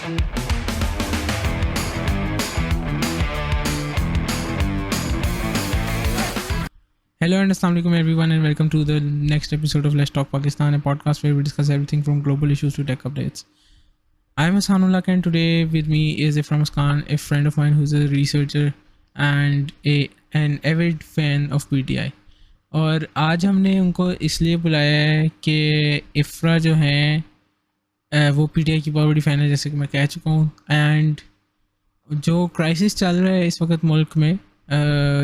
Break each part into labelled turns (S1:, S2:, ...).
S1: Hello and assalamu alaikum everyone, and welcome to the next episode of Let's Talk Pakistan, a podcast where we discuss everything from global issues to tech updates. I'm Hasanullah, and today with me is Ifrah Maskan, a friend of mine who's a researcher and an avid fan of PTI. और आज हमने उनको इसलिए बुलाया है कि इफ्रा जो हैं वो PTI की बहुत बड़ी फ़ैन है, जैसे कि मैं कह चुका हूँ. एंड जो क्राइसिस चल रहा है इस वक्त मुल्क में,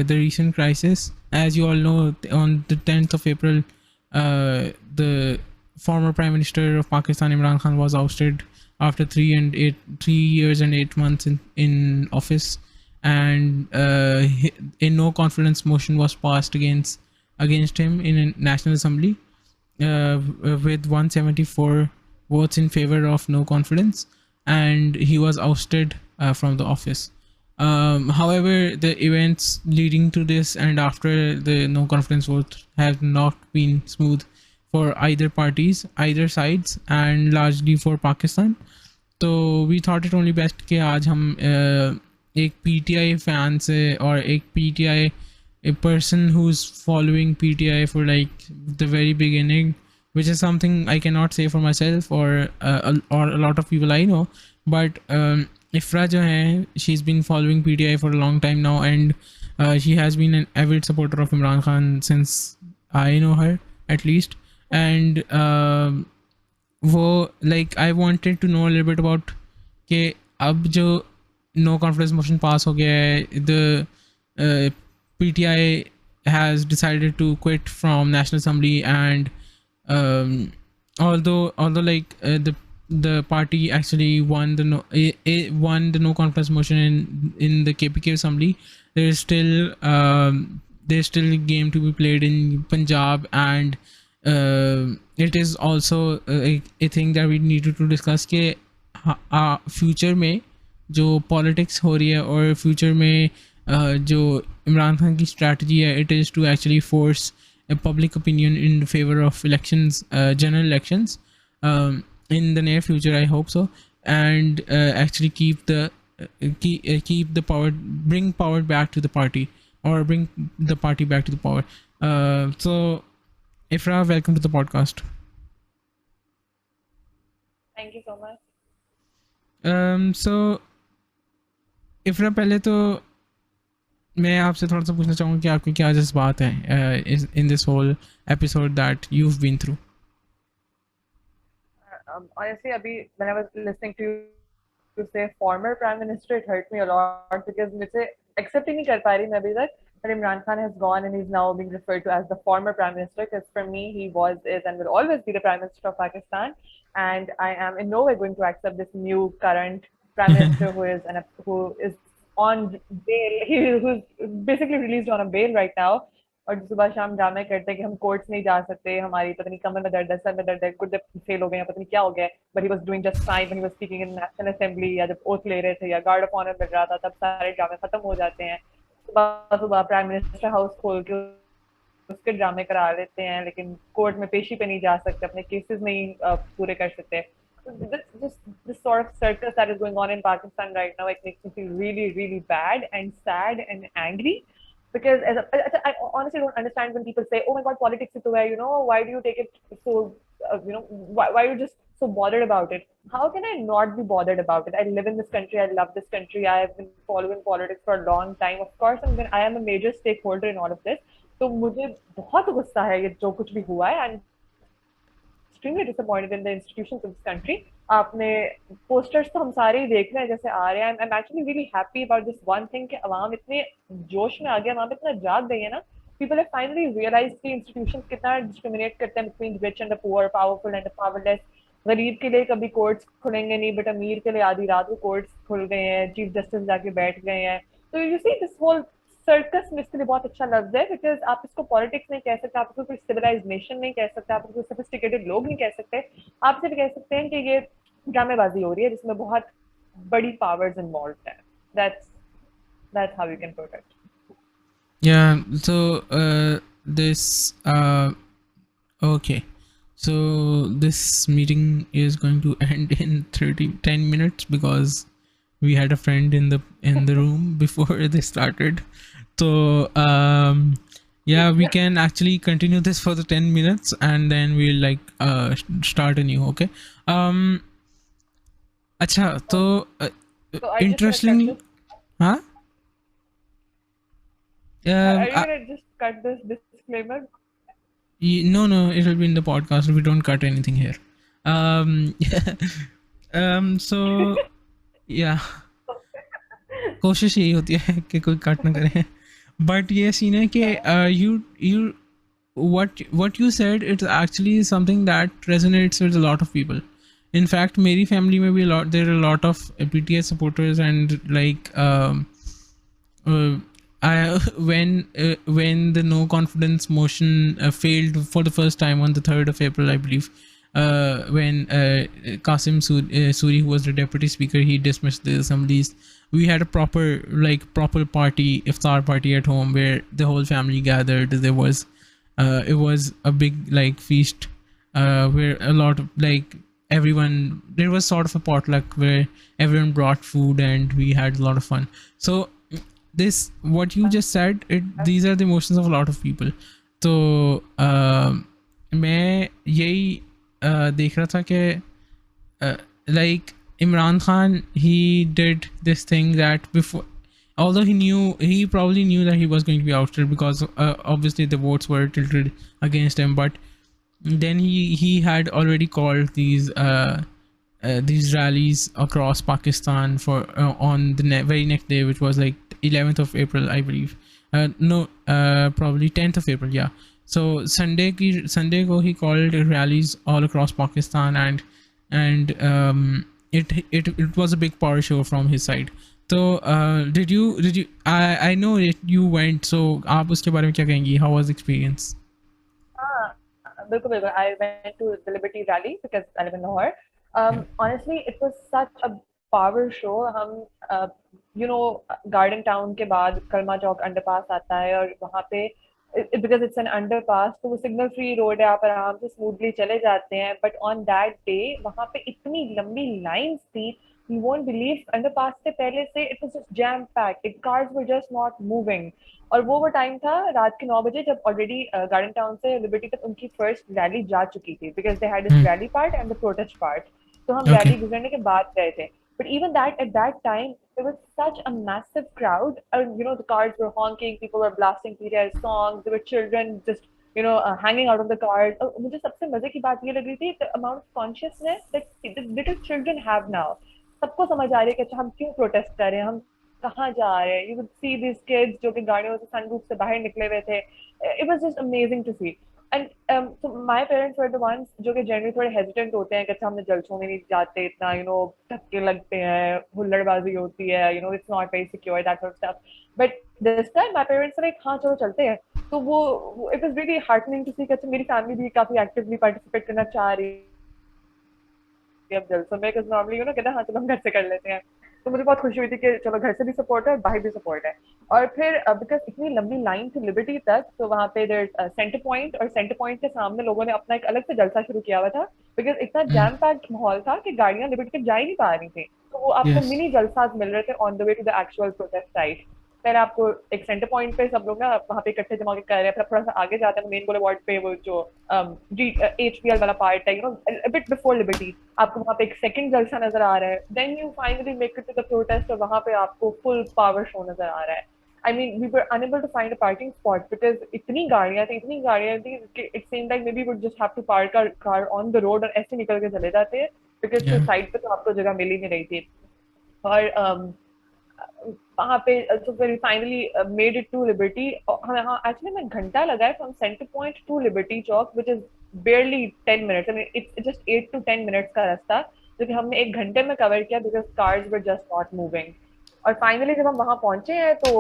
S1: the recent crisis, as you all know, on the 10th of April, the former Prime Minister of Pakistan, Imran Khan, was ousted after 3 years and 8 months in office, and a no confidence motion was passed against him in a National Assembly, with 174 votes in favor of no confidence, and he was ousted from the office. However, the events leading to this and after the no confidence vote have not been smooth for either parties, either sides, and largely for Pakistan. So we thought it only best कि आज हम एक PTI fan से और एक PTI, a person who's following PTI for like the very beginning, which is something I cannot say for myself or a lot of people I know, but Ifra jo hai, she's been following PTI for a long time now, and she has been an avid supporter of Imran Khan since I know her, at least. And like I wanted to know a little bit about कि अब जो no confidence motion pass हो गया है, the PTI has decided to quit from National Assembly, and although like the party actually won the no confidence motion in the KPK assembly, there's still a game to be played in Punjab, and it is also a thing that we needed to discuss कि future में जो politics हो रही है और future में जो इमरान खान की strategy है, it is to actually force a public opinion in favor of elections, general elections, in the near future, I hope so, and actually keep the power, bring power back to the party, or bring the party back to the power. So Ifra, welcome to the podcast.
S2: Thank you so much.
S1: So Ifra, पहले तो मैं आपसे थोड़ा सा पूछना चाहूँगा कि आपकी क्या जज्बात हैं in this whole episode that you've been through.
S2: Honestly, Abhi, when I was listening to you say former Prime Minister, it hurt me a lot because मुझे accept ही नहीं कर पा रही मैं अभी तक that Imran Khan has gone and he's now being referred to as the former Prime Minister, because for me he was, is, and will always be the Prime Minister of Pakistan, and I am in no way going to accept this new current Prime Minister who is on bail, who's basically released on a bail right now. और सुबह शाम ड्रामे करते हैं कि हम courts नहीं जा सकते, हमारी पता नहीं कमर में दर्द है, सर में दर्द है, गुर्दे फेल हो गए हैं, पता नहीं क्या हो गया, but he was doing just fine when he was speaking in national assembly, या जब ओथ ले रहे थे या गार्ड ऑफ ऑनर मिल रहा था, तब सारे ड्रामे खत्म हो जाते हैं. सुबह सुबह प्राइम मिनिस्टर हाउस खोल के उसके ड्रामे करा लेते हैं, लेकिन कोर्ट में पेशी पे नहीं जा सकते, अपने केसेस नहीं पूरे कर सकते. This sort of circus that is going on in Pakistan right now, it makes me feel really, really bad and sad and angry. Because I honestly don't understand when people say, "Oh my God, politics is the way." Why do you take it so? Why are you just so bothered about it? How can I not be bothered about it? I live in this country. I love this country. I have been following politics for a long time. Of course, I am a major stakeholder in all of this. तो मुझे बहुत गुस्सा है ये जो कुछ भी हुआ है. I'm extremely disappointed in the institutions of this country. आपने posters तो हम सारे ही देख रहे हैं जैसे आ रहे हैं. I'm actually really happy about this one thing कि अवाम इतने जोश में आ गया, अवाम इतना जाग गई है ना. People have finally realized कि institutions कितना discriminate करते हैं between the rich and the poor, powerful and the powerless. गरीब के लिए कभी कोर्ट्स खुलेंगे नहीं, बट अमीर के लिए आधी रात को कोर्ट्स खुल गए हैं, चीफ जस्टिस जाके बैठ गए हैं. तो you see this whole circus में इसके लिए बहुत अच्छा लफ्ज है, बिकॉज आप इसको पॉलिटिक्स नहीं कह सकते, आप इसको कोई सिविलाइज नेशन नहीं कह सकते, आप इसको सोफिस्टिकेटेड लोग नहीं कह सकते. आप सिर्फ कह सकते हैं कि ये ड्रामेबाजी हो रही है जिसमें बहुत बड़ी पावर्स इन्वॉल्व है. That's how you can put it.
S1: Yeah, so this okay, So this meeting is going to end in 10 minutes because we had a friend in the room before they started. So yeah, we can actually continue this for the 10 minutes and then we'll like start anew. Okay. um acha so
S2: So are you just gonna cut
S1: interestingly,
S2: this?
S1: huh?
S2: Are you
S1: I,
S2: gonna just cut this disclaimer?
S1: no, it will be in the podcast. We don't cut anything here. Yeah. So yeah, कोशिश यही होती है कि कोई cut ना करें. But ये scene है कि you what you said, it's actually something that resonates with a lot of people. In fact, मेरी family में भी there are a lot of PTI supporters and like uh, I when the no confidence motion failed for the first time on the 3rd of April, I believe, when Suri, who was the deputy speaker, he dismissed the assemblies. We had a proper party, iftar party at home where the whole family gathered. There was it was a big like feast where a lot of like everyone, there was sort of a potluck where everyone brought food and we had a lot of fun. So this what you just said, it these are the emotions of a lot of people. तो मैं यही देख रहा था कि like Imran Khan, he did this thing that before, although he probably knew that he was going to be ousted because obviously the votes were tilted against him, but then he had already called these rallies across Pakistan for on the very next day, which was like 11th of April, I believe. No, probably 10th of April. Yeah. So Sunday go he called rallies all across Pakistan, and it was a big power show from his side. So did you I know it, you went, so आप उसके बारे में क्या कहेंगी? How was the experience?
S2: बिल्कुल बिल्कुल. I went to the Liberty Rally because I live in Lahore.
S1: Yeah.
S2: Honestly, it was such a power show. हम you know garden town के बाद कर्मा चौक अंडरपास आता है और वहाँ पे because it's an underpass तो वो सिग्नल फ्री रोड है, आप आराम से स्मूथली चले जाते हैं. बट ऑन दैट डे वहाँ पे इतनी लंबी लाइंस थी, you won't believe. अंडरपास से पहले से it was just jam packed, the cars were just not moving. और वो टाइम था रात के 9 बजे जब ऑलरेडी गार्डन टाउन से लिबर्टी तक उनकी फर्स्ट रैली जा चुकी थी, because they had this
S1: Hmm.
S2: Rally part and the protest part. तो हम
S1: Okay.
S2: रैली गुजरने के बाद गए थे. But even that, at that time, there was such a massive crowd. The cars were honking, people were blasting PTI songs, there were children just, hanging out of the cars. और मुझे सबसे मजे की बात ये लग रही थी, the amount of consciousness that the little children have now. सबको समझ आ रही है कि अच्छा हम क्यों प्रोटेस्ट कर रहे हैं, हम कहाँ जा रहे हैं. You would see this kids जो कि गाड़ियों से सनरूफ से बाहर निकले हुए थे. It was just amazing to see. And so my parents were the ones जो कि जनरली थोड़े हेजिटेंट होते हैं कि अच्छा हमने जलसों में नहीं जाते, इतना धक्के लगते हैं, हुल्लड़बाजी होती है, it's not very secure, that sort of stuff. But this time my parents were like हाँ चलो चलते हैं. तो वो it was really heartening to see कि अच्छा मेरी फैमिली भी काफी एक्टिवली पार्टिसिपेट करना चाह रही है अब जलसों में, बिकॉज नॉर्मली कहते हैं हाँ चलो हम घर से कर लेते हैं. तो मुझे बहुत खुशी हुई थी कि चलो घर से भी सपोर्ट है और बाहर भी सपोर्ट है. और फिर बिकॉज इतनी लंबी लाइन थी लिबर्टी तक, तो वहाँ पे देयर सेंटर पॉइंट, और सेंटर पॉइंट के सामने लोगों ने अपना एक अलग से जलसा शुरू किया हुआ था, बिकॉज इतना
S1: Hmm.
S2: जैम पैक्ड माहौल था कि गाड़ियां लिबर्टी तक जा ही नहीं पा रही थी. तो वो आपको
S1: Yes.
S2: मिनी जलसाज मिल रहे थे on the way to the actual protest site. फिर आपको एक सेंटर पॉइंट पे सब लोग ना वहाँ पे इकट्ठे जमा के कर रहे हैं. फिर थोड़ा सा आगे जाते हैं मेन बुलेवार्ड पे, वो जो HPL वाला पार्ट है, बिट बिफोर लिबर्टी, आपको वहाँ पे एक सेकंड जलसा नजर आ रहा है. Then you finally make it to the protest और वहाँ पे आपको फुल पावर शो नजर आ रहा है. I mean, we were unable to find a parking spot because इतनी गाड़ियाँ थी कि it seemed like maybe we would just have to park our car on the road और ऐसे निकल के चले जाते हैं, because फिर
S1: Yeah.
S2: साइड पे तो आपको जगह मिल ही नहीं रही थी. और वहाँ पे तो फिर finally made it to Liberty. हाँ एक्चुअली मैं घंटा लगा है from Centre Point to Liberty Chowk, which is barely 10 minutes. I mean, it's just 8 to 10 minutes का रास्ता जो कि हमने एक घंटे में कवर किया because cars were just not moving. और फाइनली जब हम वहां पहुंचे हैं तो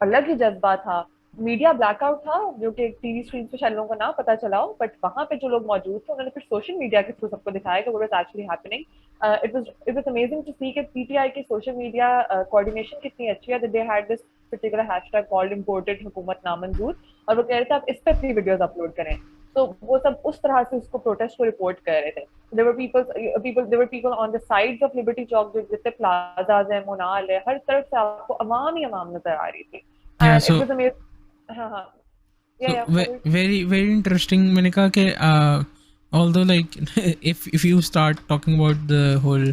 S2: अलग ही जज्बा था. मीडिया ब्लैकआउट था जो कि टीवी स्क्रीन पे शायद लोगों को ना पता चला हो, बट वहां पे जो लोग मौजूद थे उन्होंने फिर सोशल मीडिया के थ्रू सबको दिखाया कि what was actually happening. it was amazing to see कि पीटीआई की सोशल मीडिया कोऑर्डिनेशन कितनी अच्छी है. They had this particular hashtag called imported हुकूमत नामंजूर, और वो कह रहे थे आप इस पे अपनी वीडियोस अपलोड करें. तो वो सब उस तरह से उसको प्रोटेस्ट को रिपोर्ट कर रहे थे. There were people on the sides of Liberty Chalk, जो जितने प्लाजाज है, मोनाल है, हर तरफ से आपको अवाम ही अवाम नजर आ रही थी.
S1: Yeah,
S2: And it
S1: so
S2: was amazing. हाँ हाँ.
S1: so
S2: Yeah, what was
S1: very very interesting. मैंने कहा कि although like if you start talking about the whole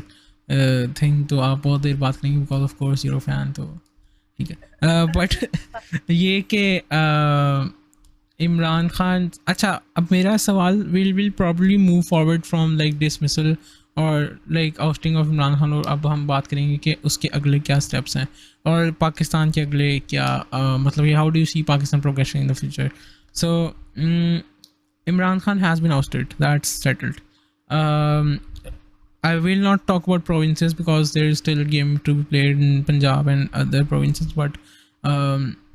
S1: thing तो आप बहुत देर बात करेंगे because of course you're a fan तो ठीक है but ये कि इमरान खान अच्छा अब मेरा सवाल will probably move forward from like dismissal और like ousting of Imran Khan और अब हम बात करेंगे कि उसके अगले क्या स्टेप्स हैं और पाकिस्तान के अगले क्या मतलब ये how do you see Pakistan progression in the future so Imran Khan has been ousted that's settled I will not talk about provinces because there is still a game to be played in Punjab and other provinces. But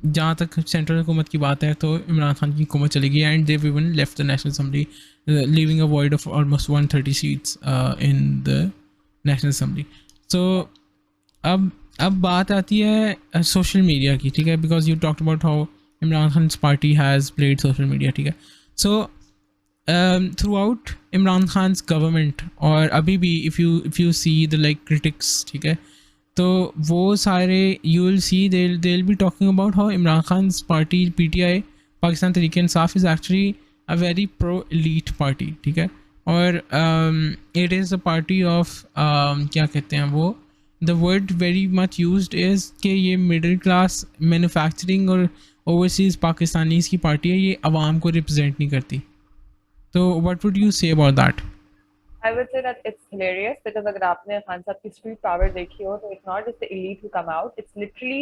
S1: जहाँ तक central हुकूमत की बात है तो इमरान खान की हुकूमत चलेगी and they even left the national assembly leaving a void of almost 130 seats in the national assembly. So अब बात आती है सोशल मीडिया की, ठीक है, because you talked about how Imran Khan party has played social media, ठीक है. So throughout Imran Khan's government और अभी भी if you see the like critics, ठीक है, तो वो सारे you will see they will be talking about how Imran Khan's party PTI Pakistan Tehreek Insaf is actually a very pro elite party, ठीक है, और it is a party of क्या कहते हैं वो the word very much used is कि ये मिडिल क्लास मैन्युफैक्चरिंग और ओवरसीज़ पाकिस्तानीज़ की पार्टी है, ये आवाम को रिप्रेजेंट नहीं करती. So what would you say about that?
S2: I would say that it's hilarious because अगर आपने खान साहब की street power देखी हो तो it's not just the elite who come out, it's literally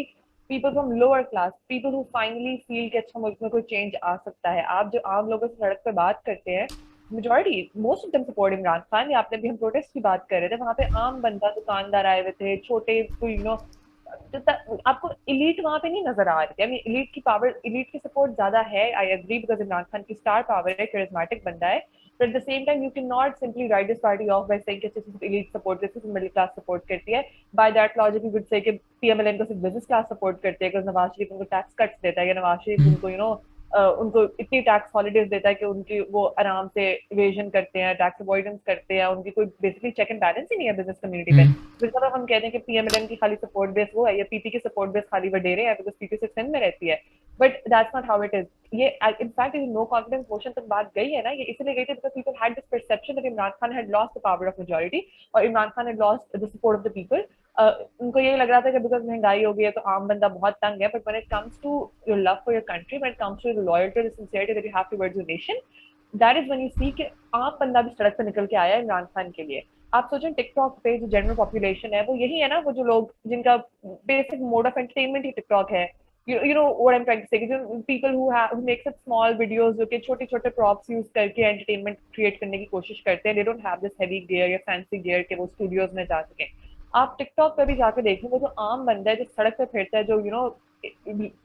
S2: people from lower class, people who finally feel कि अच्छा मुल्क में कोई change आ सकता है. आप जो आम लोगों से सड़क पे बात करते हैं, majority, most of them support Imran Khan. या आपने भी हम protest की बात कर रहे थे, वहाँ पे आम बंदा दुकानदार आए हुए थे, छोटे कोई आपको इलीट वहां पे नहीं नजर आ रही. आई मीन इलीट की पावर, इलीट की सपोर्ट ज्यादा है. I agree because Imran Khan की स्टार पावर है, करिज्मेटिक बंदा है. But at the same time, you cannot simply write this party off by saying कि this is elite support, this is middle class support करती है. By that logic, you would say कि PMLN को सिर्फ business class support करती है because Nawaz Sharif उनको tax cuts देता है या नवाज शरीफ उनको उनको इतनी टैक्स हॉलीडेज देता है कि उनकी वो आराम से इवेजन करते हैं, टैक्स अवॉइडेंस करते हैं, उनकी कोई बेसिकली चेक एंड बैलेंस ही नहीं है बिजनेस कम्युनिटी पे. बिकॉज हम कहते हैं कि PMLN की खाली सपोर्ट बेस वो है या PP की सपोर्ट बेस खाली वडेरे है बिकॉज PP सिक्स में रहती है. But that's not how it is. ये इनफैक्ट ये नो कॉन्फिडेंस मोशन तक बात गई है ना, ये इसलिए गई थी because people had this perception that Imran Khan had lost the power of majority और Imran Khan had lost the support of the people. उनको ये लग रहा था कि बिकॉज महंगाई हो गई है तो आम बंदा बहुत तंग है. But when it comes to your love for your country, when it comes to your loyalty, the sincerity that you have towards your nation, that is when you see कि आम बंदा भी सड़क पे निकल के आया इमरान खान के लिए. आप सोचें टिकटॉक पे जो जनरल पॉपुलेशन है वो यही है ना, वो जो लोग जिनका basic mode of entertainment he TikTok है. You know what I'm trying to say, people who make such small videos जो कि छोटे छोटे props use करके entertainment create करने की कोशिश करते हैं. They don't have this heavy gear या fancy gear के वो studios में जा सकें. आप टिकटॉक पे भी जाके देखें, वो जो आम बंदा है जो सड़क पे फिरता है, जो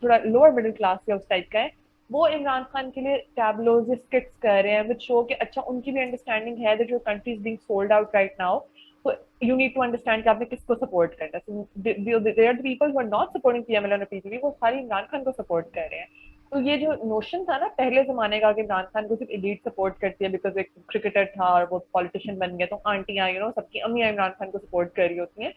S2: थोड़ा लोअर मिडिल क्लास या उस टाइप का है, वो इमरान खान के लिए टैबलोज स्किट्स कर रहे हैं विद शो कि अच्छा उनकी भी अंडरस्टैंडिंग है that your country is being sold out right now. So you need to understand कि आपने किसको सपोर्ट करना है. So there are the people who are not supporting PMLN और PPP, वो सारी इमरान खान को सपोर्ट कर रहे हैं. तो ये जो नोशन था ना पहले जमाने का कि इमरान खान को सिर्फ एलीट सपोर्ट करती है बिकॉज एक क्रिकेटर था और वो पॉलिटिशियन बन गया तो आंटियां सबकी अम्मियां इमरान खान को सपोर्ट कर रही होती हैं,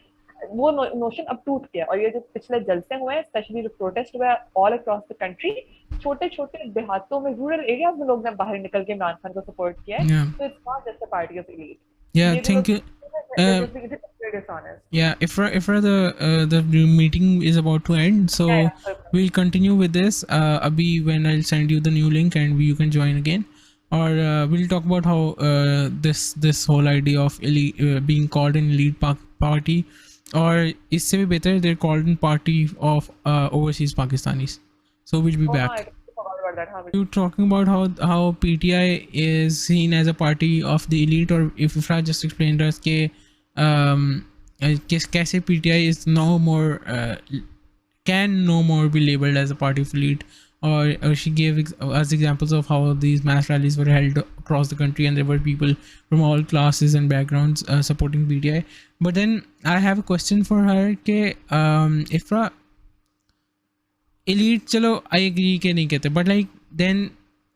S2: वो नोशन अब टूट गया. और ये जो पिछले जलसे हुए हैं, स्पेशली जो प्रोटेस्ट हुआ है ऑल अक्रॉस द कंट्री, छोटे छोटे देहातों में, रूरल एरियाज में लोग ने बाहर निकल के इमरान खान को सपोर्ट किया है. तो it's not just a party of elite.
S1: Yeah, thank you. Yeah, Ifra, the meeting is about to end, so we'll continue with this. Abhi, when I'll send you the new link and you can join again, or we'll talk about how this whole idea of elite, being called an elite party, or isse bhi better they're called in party of overseas Pakistanis. So we'll be back. You talking about how PTI is seen as a party of the elite, or if Ifra just explained us ke कैसे PTI is no more can no more be labeled as a party of elite, or she gave us examples of how these mass rallies were held across the country and there were people from all classes and backgrounds supporting PTI. But then I have a question for her ke Ifra, elite chalo I agree ke nahi kehte, but like then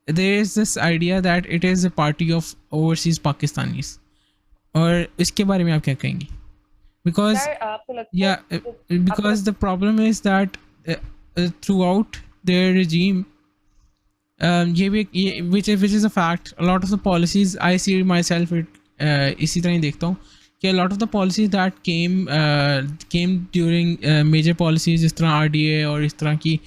S1: there is this idea that it is a party of overseas Pakistanis. और इसके बारे में आप क्या कहेंगे? Because
S2: यार आपको लगता है
S1: yeah,
S2: आपको
S1: because the problem is that throughout their regime, which is a fact, a lot of the policies I see myself इसी तरह ही देखता हूँ कि a lot of the policies that came during major policies जिस तरह RDA और इस तरह की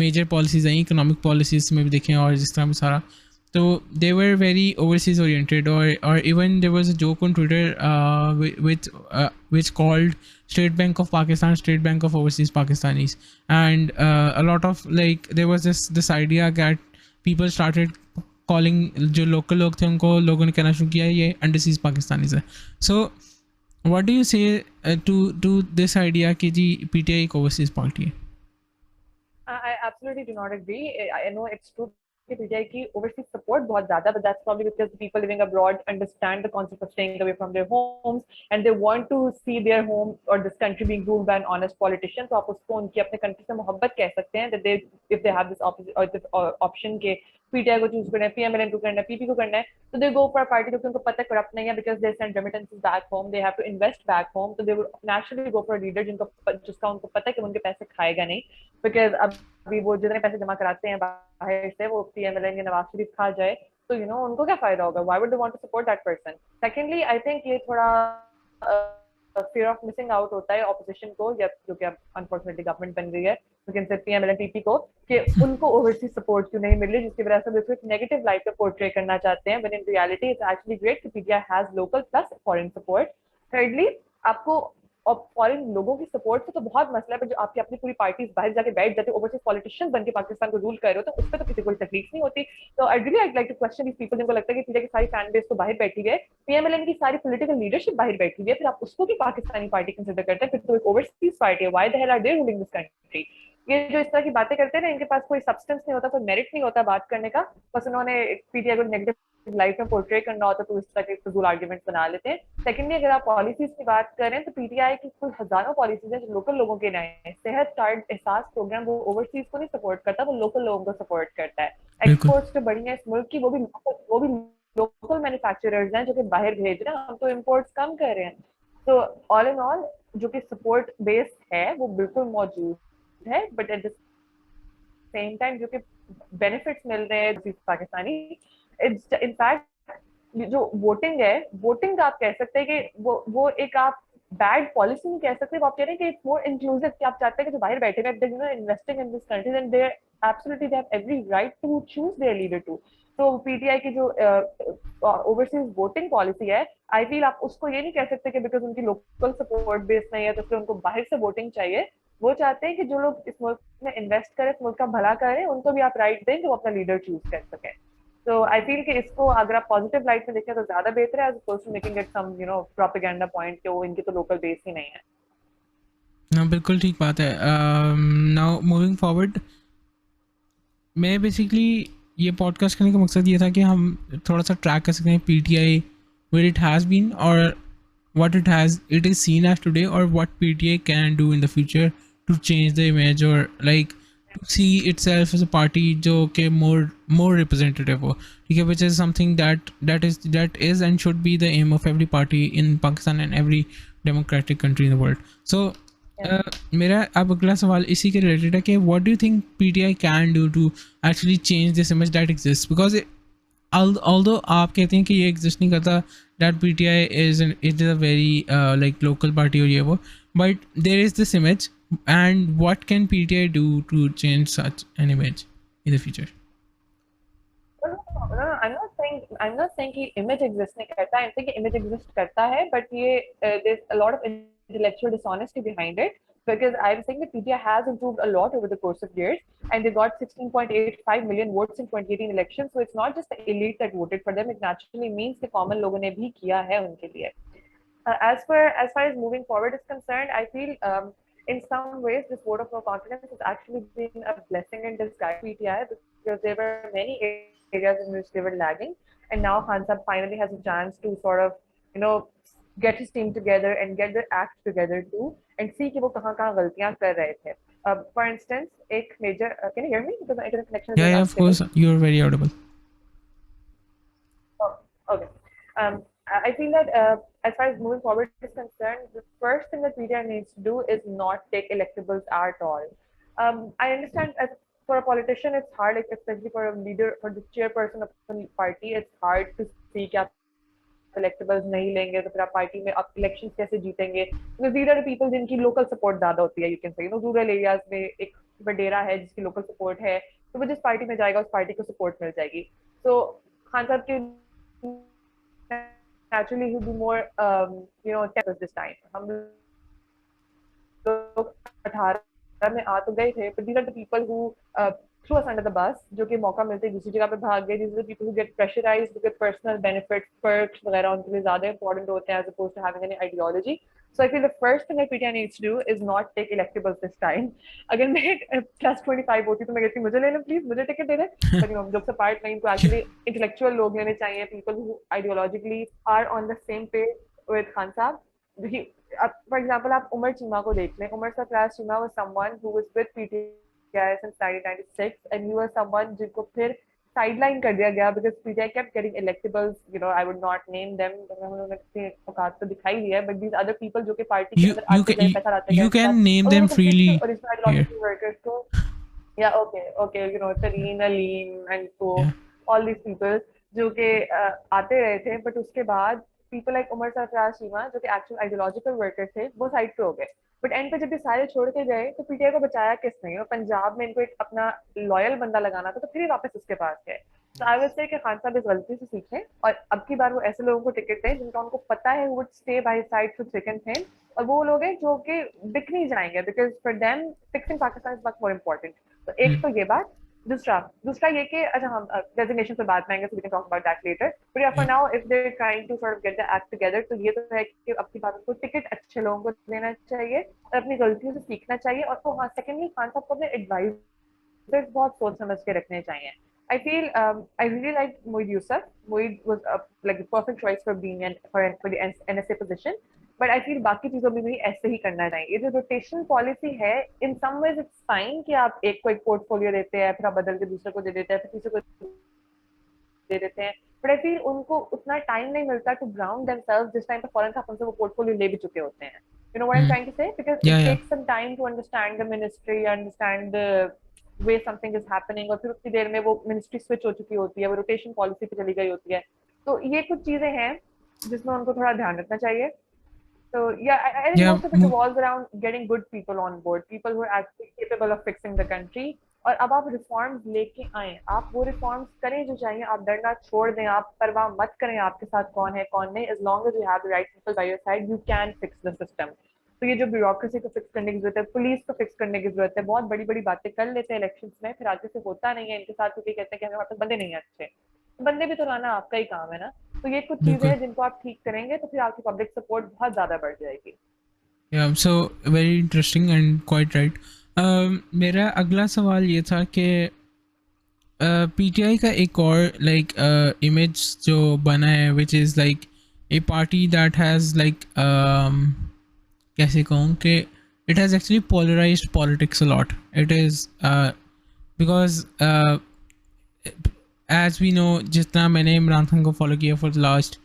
S1: major policies आई economic policies में भी देखें और जिस तरह भी सारा, so they were very overseas oriented, or even there was a joke on Twitter which called State Bank of Pakistan State Bank of Overseas Pakistanis. And a lot of, like, there was this idea that people started calling जो local लोग थे उनको लोगों ने कहना शुरू किया ये underseas Pakistanis है. So what do you say to this idea कि जी PTI एक overseas party है?
S2: I absolutely do not agree. I know it's true कि PTI की overseas support बहुत ज़्यादा, but that's probably because the people living abroad understand the concept of staying away from their homes and they want to see their home or this country being ruled by an honest politician. तो आप उसको उनकी अपने country से मोहब्बत कह सकते हैं, that they, if they have this option के PTI को choose करना है, PMLN को करना है, PP को करना है, so they go for a party क्योंकि उनको पता है corrupt नहीं है, because they send remittances back home, they have to invest back home, so they would naturally go for a leader जिसका उनको पता है कि उनके पैसे खाएगा नहीं, because अभी वो जितने पैसे जमा कराते हैं बाहर से वो PMLN या नवाज शरीफ खा जाए तो उनको क्या फायदा होगा? Why would they want to support that person? Secondly, I think ये थोड़ा fear of missing out होता है opposition को, या जो कि अब unfortunately government बन गई है, you can say PMLN TP को, कि उनको overseas support क्यों नहीं मिल रही, जिसकी वजह से वो एक negative light पे portray करना चाहते हैं, when in reality it's actually great कि PTI has local plus foreign support. Thirdly, आपको और फॉरेन लोगों की सपोर्ट से तो बहुत मसला है, पर जो आपकी अपनी पूरी पार्टीज बाहर जाके बैठ जाते ओवरसीज पॉलिटिशियंस बनके पाकिस्तान को रूल कर रहे हो, तो उस पर तो किसी को तकलीफ नहीं होती. तो I really I like to question these people जिनको लगता है कि पीछे की सारी फैन बेस तो बाहर बैठी है, PMLN की सारी पॉलिटिकल लीडरशिप बाहर बैठी है, फिर आप उसको भी पाकिस्तानी पार्टी कंसिडर करते हैं, फिर तो एक ओवरसीज पार्टी है. Why the hell are they ruling this country? ये जो इस तरह की बातें करते हैं ना, इनके पास कोई सब्सटेंस नहीं होता, कोई मेरिट नहीं होता बात करने का, बस उन्होंने PTI को नेगेटिव लाइफ में पोर्ट्रे करना होता तो इस तरह के फजूल आर्ग्यूमेंट्स बना लेते हैं. सेकेंडली, अगर आप पॉलिसीज की बात करें तो PTI की कुल हजारों पॉलिसीज हैं जो लोकल लोगों के लिए हैं. सेहत कार्ड एहसास प्रोग्राम वो ओवरसीज को नहीं सपोर्ट करता, वो लोकल लोगों को सपोर्ट करता है.
S1: बिल्कुल.
S2: एक्सपोर्ट्स जो बढ़ी है इस मुल्क की, वो भी लोकल मैन्युफैक्चरर्स हैं जो कि बाहर भेज रहे हैं, हम तो इम्पोर्ट्स कम कर रहे हैं. तो ऑल इन ऑल जो कि सपोर्ट बेस है वो बिल्कुल मौजूद है, but at the same time जो कि बेनिफिट्स मिल रहे हैं पाकिस्तानी, इट्स इनफैक्ट जो वोटिंग है, वोटिंग का आप कह सकते हैं कि वो एक आप बैड पॉलिसी नहीं कह सकते, वो आप कह रहे हैं कि इट्स मोर इंक्लूसिव, कि आप चाहते हैं कि जो बाहर बैठे हैं investing in this country and they absolutely they have every right to choose their leader too. तो PTI की जो ओवरसीज वोटिंग पॉलिसी है, आई फील आप उसको ये नहीं कह सकते कि बिकॉज उनकी लोकल सपोर्ट बेस नहीं है तो फिर उनको बाहर से वोटिंग चाहिए. वो चाहते हैं कि जो लोग इस मुल्क में इन्वेस्ट करें, इस मुल्क का भला करें, उनको भी आप राइट दें कि वो अपना लीडर चूज कर सकें. तो आई फील कि इसको अगर आप पॉजिटिव लाइट में देखें तो ज्यादा बेहतर है, as opposed to making it some propaganda point कि वो इनकी तो लोकल बेस ही नहीं है.
S1: हाँ, बिल्कुल ठीक बात है. नाउ मूविंग फॉरवर्ड, मैं बेसिकली ये पॉडकास्ट करने का मकसद ये था कि हम थोड़ा सा ट्रैक कर सकते हैं PTI where it has been और what it is seen as today, or what PTI can do in the future to change the image, or like to see itself as a party जो कि more representative हो, ठीक है, which is something that is and should be the aim of every party in Pakistan and every democratic country in the world. So मेरा अब अगला सवाल इसी के रिलेटेड है कि what do you think PTI can do to actually change this image that exists, because although आप कहते हैं कि ये एग्जिस्ट नहीं करता, that PTI is a very like local party और ये वो, but there is this image, and what can PTI do to change such an image in the future?
S2: No, I'm not saying कि image exist नहीं करता. I'm saying कि image exist करता है, but ये there's a lot of intellectual dishonesty behind it. Because I'm saying that PTI has improved a lot over the course of years, and they got 16.85 million votes in 2018 elections. So it's not just the elite that voted for them. It naturally means the common लोगों ने भी किया है उनके लिए. As far as moving forward is concerned, I feel in some ways this vote of no confidence has actually been a blessing in disguise for PTI, because there were many areas in which they were lagging, and now Khan Sahib finally has a chance to sort of get his team together and get their act together too and see कि वो कहाँ गलतियाँ कर रहे थे. For instance, एक major can you hear me? Because my internet connection is
S1: Yeah,
S2: very
S1: yeah, of
S2: unstable.
S1: course, you're very audible.
S2: Oh, okay. I feel that as far as moving forward is concerned, the first thing that media needs to do is not take electables at all. I understand as for a politician, it's hard, like especially for a leader, for the chairperson of the party, it's hard to see कि आप electables नहीं लेंगे तो फिर आप party में आप elections कैसे जीतेंगे? Because these are the people जिनकी local support ज़्यादा होती है, you can say, rural areas में एक बडेरा है जिसकी local support है, तो वो जिस party में जाएगा उस party को support मिल जाएगी. So खान साहब के naturally he'll be more this time. हम लोग 18 में आ तो गए थे, but these are the people who threw us under the bus, जो कि मौका मिलते ही दूसरी जगह पे भाग गए. These are the people who get pressurized to get personal benefits, perks वगैरह उनके लिए ज़्यादा important होते हैं as opposed to having any ideology. So I feel the first thing that PTI needs to do is not take electables this time. अगर मैं +25 होती तो मैं कहती मुझे ले लो please, मुझे ticket they they. But jokes apart, नहीं इनको actually intellectual लोग लेने चाहिए, people who ideologically are on the same page with Khan साहब. For example, आप उमर चीमा को देख लें. Umar Sarfaraz Cheema was someone who was with PTI since 1996 and he was someone जिनको फिर sideline कर दिया गया because PTI kept getting electables. I would not name them. उन्होंने अपनी औकात तो दिखाई दी है, but these other people जो कि पार्टी के
S1: You
S2: अंदर
S1: you
S2: आते
S1: can
S2: गए
S1: you,
S2: पैसा लाते गए
S1: you
S2: उनके साथ
S1: can name
S2: और
S1: them
S2: उन्होंने completely
S1: freely
S2: original
S1: here.
S2: ideological workers को yeah okay Tareen Alim and so
S1: Yeah.
S2: all these people जो कि आते रहे थे but उसके बाद people like उमर सरफराज चीमा जो कि actual ideological workers थे वो साइड पे हो गए. बट एंड पे जब ये सारे छोड़ के गए तो पीटीआई को बचाया किसने? पंजाब में इनको एक अपना लॉयल बंदा लगाना था तो फिर वापस उसके पास गए. तो आई वुड से कि खान साहब इस गलती से सीखें और अब की बार वो ऐसे लोगों को टिकट दें जिनका उनको पता है would stay by side through thick and thin और वो लोग हैं जो कि बिक नहीं जाएंगे because for them fixing Pakistan is much more important. तो एक
S1: Mm.
S2: तो ये बात. दूसरा ये कि अच्छा हम डेजिग्नेशन पे बात में आएंगे so we can talk about that later. But yeah, for
S1: Yeah.
S2: now if they're trying to sort of get the act together तो ये तो है कि अब की बात को टिकट अच्छे लोगों को देना चाहिए और अपनी गलतियों से सीखना चाहिए और तो हाँ सेकेंडली खान साहब को अपने एडवाइजर्स बहुत सोच समझ के रखने चाहिए. I feel I really like Moeed Yusuf. Moeed was like the perfect choice for being for the NSA position. But I feel बाकी चीजों में भी ऐसे ही करना चाहिए. ये जो रोटेशन पॉलिसी है in some ways it's fine कि आप एक को एक पोर्टफोलियो देते हैं फिर आप बदल के दूसरे को दे देते हैं फिर तीसरे को दे देते हैं. But I feel उनको उतना टाइम नहीं मिलता to ground themselves जिस टाइम पे फॉरेन साहब उनसे वो पोर्टफोलियो ले भी चुके होते हैं. You know what I'm
S1: Mm.
S2: trying to say? Because
S1: Yeah,
S2: it
S1: yeah.
S2: takes some time to understand the ministry, understand the way something is happening और फिर उतनी देर में वो मिनिस्ट्री स्विच हो चुकी होती है, वो रोटेशन पॉलिसी पे चली गई होती है. तो ये कुछ चीजें हैं जिसमें उनको थोड़ा ध्यान रखना चाहिए. So yeah, I think
S1: Yeah.
S2: most of it revolves around getting good people on board, people who are actually capable of fixing the country. और अब आप रिफॉर्म्स लेके आए, आप वो रिफॉर्म्स करें जो चाहिए, आप डरना छोड़ दें, आप परवाह मत करें आपके साथ कौन है कौन नहीं. as long as you have the right people by your side, you can fix the system. तो ये जो ब्यूरोक्रेसी को फिक्स करने की जरूरत है, पुलिस को फिक्स करने की जरूरत है. बहुत बड़ी बड़ी बातें कर लेते हैं इलेक्शंस में, फिर आगे से होता नहीं है इनके साथ क्योंकि कहते हैं कि हमारे पास बंदे नहीं है अच्छे. बंदे भी तो लाना आपका ही काम है ना. तो ये कुछ चीजें
S1: बिल्कुल.
S2: हैं जिनको आप ठीक करेंगे तो फिर आपकी पब्लिक सपोर्ट बहुत ज्यादा बढ़ जाएगी.
S1: Yeah, so very interesting and quite right. मेरा अगला सवाल ये था कि पीटीआई का एक और लाइक इमेज जो बना है which is like a party that has like कैसे कहूँ कि it has actually polarised politics a lot. It is because as we know जितना मैंने इमरान खान को फॉलो किया फॉर द लास्ट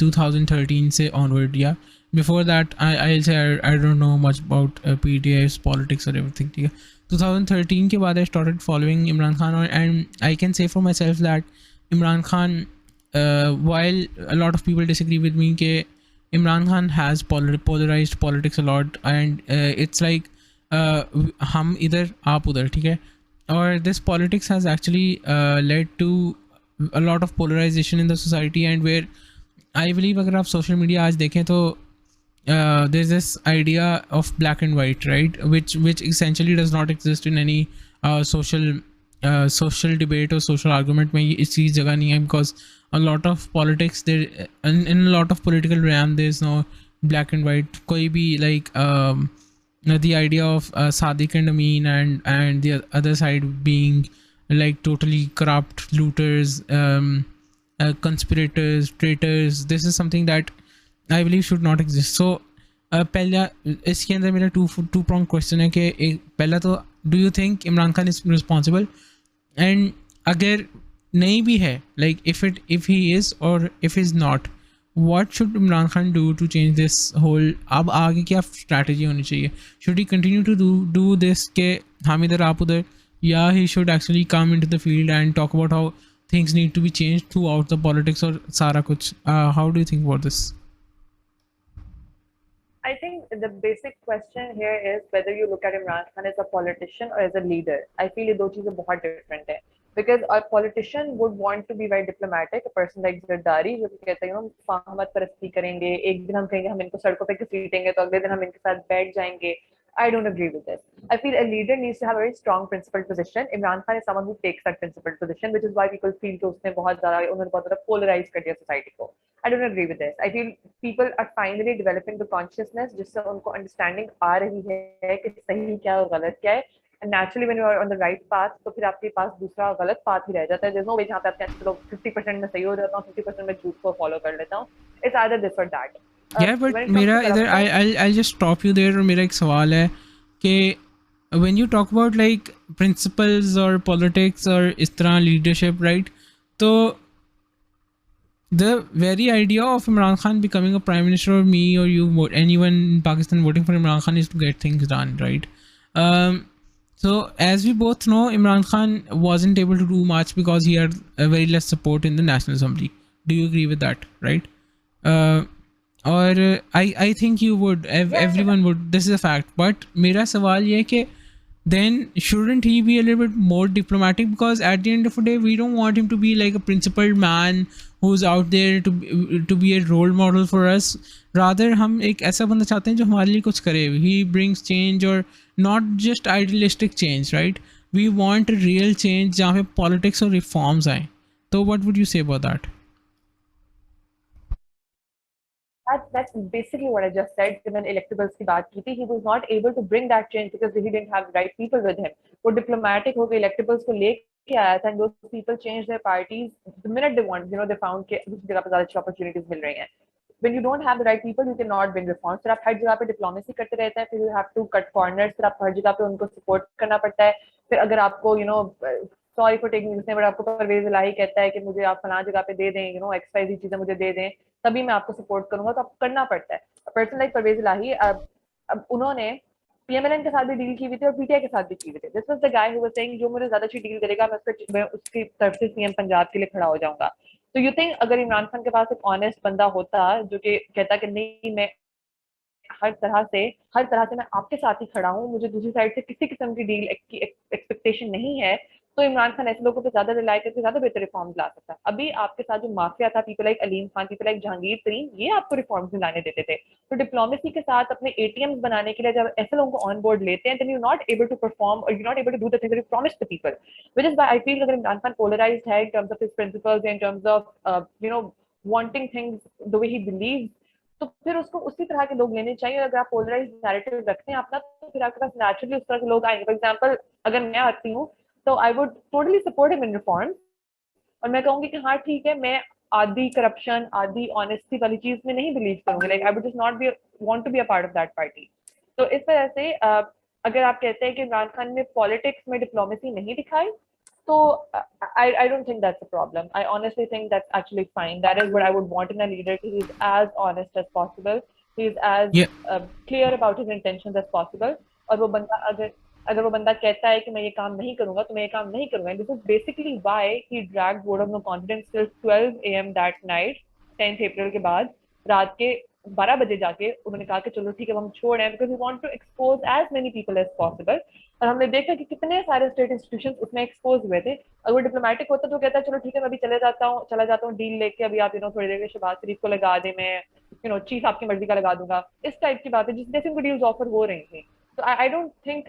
S1: 2013 से ऑनवर्ड या before that I'll say I don't know much about PTI's politics or everything. ठीक है 2013 के बाद I started following Imran Khan and I can say for myself that Imran Khan while a lot of people disagree with me कि Imran Khan has polarized politics a lot and it's like हम इधर आप उधर ठीक है और this politics has actually led to a lot of polarization in the society and where I believe अगर आप social media आज देखें तो there's this idea of black and white, right, which essentially does not exist in any social debate or social argument में इस चीज़ जगह नहीं है because a lot of politics there in a lot of political realm there's no black and white. कोई भी like the idea of Sadiq and Amin and the other side being like totally corrupt looters, conspirators, traitors, this is something that I believe should not exist. So पहला इसके अंदर मेरा to pronged question है कि पहला तो do you think Imran Khan is responsible, and अगर नहीं भी है, like if he is or if he's not, what should Imran Khan do to change this whole, अब आगे क्या strategy होनी चाहिए? Should he continue to do this के हम इधर आप उधर, या he should actually come into the field and talk about how things need to be changed throughout the politics और सारा कुछ? How do you think about this?
S2: I think the basic question here is whether you look at Imran Khan as a politician or as a leader. I feel ये दो चीजें बहुत different है. Because a politician would want to be very diplomatic, a person like Zardari जो कहते हैं फाहमत परस्ती करेंगे, एक दिन हम कहेंगे हम इनको सड़कों पे घसीटेंगे तो अगले दिन हम इनके साथ बैठ जाएंगे. I don't agree with this. I feel a leader needs to have a very strong principled position. Imran Khan is someone who takes that principled position, which is why people feel कि उसने बहुत ज़्यादा polarize कर दिया society को. I don't agree with this. I feel people are finally developing the consciousness जिससे उनको understanding आ रही है कि सही क्या है और गलत क्या है. And naturally, when you are on the right path, तो फिर आपके पास दूसरा गलत path ही रह जाता है. There's no way जहाँ पे आपके चलो 50% में सही हो जाता हूँ, 50% में झूठ को follow कर लेता हूँ. It's either this or that.
S1: Yeah, but
S2: When it comes
S1: मेरा
S2: to
S1: इधर
S2: corruption,
S1: I'll just stop you there, और मेरा एक सवाल है कि when you talk about like principles or politics और इस तरह leadership, right? तो the very idea of Imran Khan becoming a prime minister, or me or you, anyone in Pakistan voting for Imran Khan, is to get things done, right? So as we both know, Imran Khan wasn't able to do much because he had very less support in the National Assembly. Do you agree with that, right? और I think you would,
S2: yeah,
S1: everyone would, this is a fact. But मेरा सवाल ये है कि then shouldn't he be a little bit more diplomatic? Because at the end of the day, we don't want him to be like a principled man who's out there to be a role model for us. Rather हम एक ऐसा बंदा चाहते हैं जो हमारे लिए कुछ करे. He brings change, or not just idealistic change, right? We want a real change जहाँ पे politics और reforms आए. So what would you say about that?
S2: that's basically what I just said. When electables की बात की थी, he was not able to bring that change because he didn't have the right people with him. वो diplomatic होकर electables को लेके आया था, and those people changed their parties the minute they want. They found कि दूसरी जगह पर ज़्यादा अच्छी opportunities मिल रही हैं. When you don't have the right people, you cannot bring reforms. फिर आप हर जगह पे diplomacy करते रहते हैं, फिर you have to cut corners, फिर आप हर जगह पे उनको support करना पड़ता है. फिर अगर आपको sorry for taking this, but आपको परवेज इलाही कहता है कि मुझे आप फलां जगह पे दे दें, XYZ चीजें मुझे दे दें, तभी मैं आपको सपोर्ट करूंगा, तो आपको करना पड़ता है. पर्सन लाइक परवेज इलाही, अब उन्होंने पीएमएलएन के साथ भी डील की हुई थी और पीटीआई के साथ भी की हुई थी. This was the guy who was saying जो मुझे ज्यादा अच्छी डील करेगा मैं उसकी तरफ से सीएम पंजाब के लिए खड़ा हो जाऊंगा. तो यू थिंक अगर इमरान खान के पास एक ऑनेस्ट बंदा होता जो कि कहता कि नहीं, मैं हर तरह से मैं आपके साथ ही खड़ा हूँ, मुझे दूसरी साइड से किसी किस्म की डील की एक्सपेक्टेशन नहीं है, तो इमरान खान ऐसे लोगों पे ज्यादा रिलाई करके ज्यादा बेहतर रिफॉर्म्स ला सकता है. अभी आपके साथ जो माफिया था, people like Aleem Khan, people like Jahangir तरीन, ये आपको रिफॉर्म्स लाने देते थे. तो डिप्लोमेसी के साथ अपने एटीएम्स बनाने के लिए जब ऐसे लोगों को ऑन बोर्ड लेते हैं, then you not able to perform और you not able to do the things that you promise the people. Which is why I feel अगर इमरान खान पोलराइज्ड है in terms of his principles, in terms of wanting things the way he believes, तो फिर उसको उसी तरह के लोग लेने चाहिए. अगर आप पोलराइज नैरेटिव रखते हैं अपना, तो फिर आपके पास नेचुरली उस तरह के लोग आएंगे. फॉर एग्जाम्पल अगर मैं आती हूँ, तो I would totally support him in reform, और मैं कहूंगी कि हाँ ठीक है, मैं आधी करप्शन आधी ऑनेस्टी वाली चीज में नहीं बिलीव करूंगी. Like I would just not be want to be a part of that party. तो इस वजह से अगर आप कहते हैं कि इमरान खान ने पॉलिटिक्स में डिप्लोमेसी नहीं दिखाई, so I don't think that's a problem. I honestly think that's actually fine. That is what I would want in a leader. He's as honest as possible. He's as
S1: Yeah.
S2: clear about his intentions as possible. और वो बंदा अगर वो बंदा कहता है कि मैं ये काम नहीं करूंगा, तो मैं ये काम नहीं करूंगा. This is basically why he dragged vote of no confidence till 12 a.m. that night, 10th April के बाद रात के 12 बजे जाके उन्होंने कहा कि चलो ठीक है हम छोड़ रहे हैं, because we want to expose as many people as possible. और हमने देखा कि कितने सारे स्टेट इंस्टीट्यूशन उसमें एक्सपोज हुए थे. अगर वो डिप्लोमेटिक होता तो कहता है चलो ठीक है मैं अभी चला जाता हूँ डील लेके, अभी आप थोड़ी देर में शहबाज शरीफ को लगा दे, मैं चीफ आपकी मर्जी का लगा दूंगा, इस टाइप की बात है जिस जैसे उनको डील्स ऑफर हो रही थी. तो आई डोंट थिंक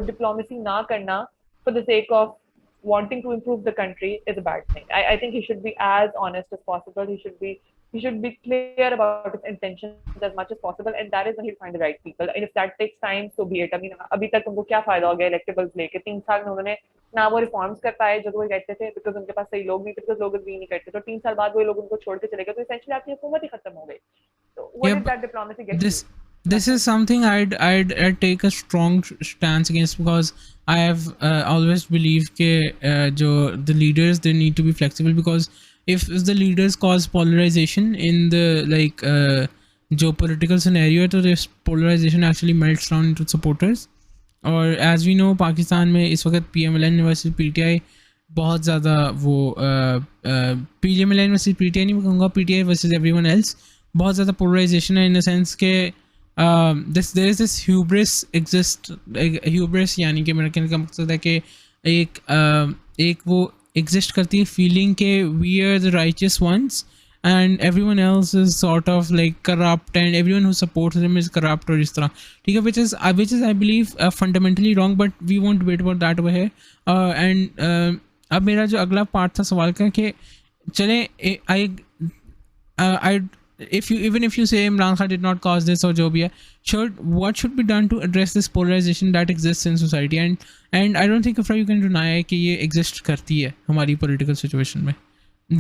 S2: डिप्लोमेसी ना करना for the sake of wanting to improve the country is a bad thing. I think he should be as honest as possible. He should be clear about his intentions as much as possible, and that is when he'll find the right people. And if that takes time, so be it. I mean, अभी तक उनको क्या फायदा हो गया electables लेके? 3 साल में उन्होंने ना वो रिफॉर्म्स कर पाए जो वो कहते थे, बिकॉज उनके पास सही लोग नहीं थे, बिकॉज लोग भी नहीं करते. तो 3 साल बाद वो लोग उनको छोड़ के चले गए, तो एसेंशियली आपकी हुकूमत ही खत्म हो गई. So what
S1: Yeah,
S2: did
S1: but
S2: that diplomacy get you?
S1: this this is
S2: Nothing.
S1: something I'd take a strong stance against, because I have always believed that the leaders, they need to be flexible, because if the leaders cause polarization in the geopolitical scenario, so this polarization actually melts down into supporters. और as we know Pakistan में इस वक्त P M L N versus P T I बहुत ज़्यादा वो P M L N versus P T I नहीं, मैं कहूँगा P T I versus everyone else, बहुत ज़्यादा पोलराइजेशन है इन द सेंस के this there is this hubris exist, hubris यानी कि मेरा कहने का मकसद है कि एक वो एग्जिस्ट करती है फीलिंग के we are the righteous ones and everyone else is sort of like corrupt, and everyone who supports them is corrupt or इस तरह, ठीक है, which is I believe fundamentally wrong, but we won't debate about that over here. And अब मेरा जो अगला part था सवाल का कि चले I if you, even if you say Imran Khan did not cause this or जो भी है, what should be done to address this polarization that exists in society, and I don't think Ifrah you can deny कि ये exist करती है हमारी political situation में,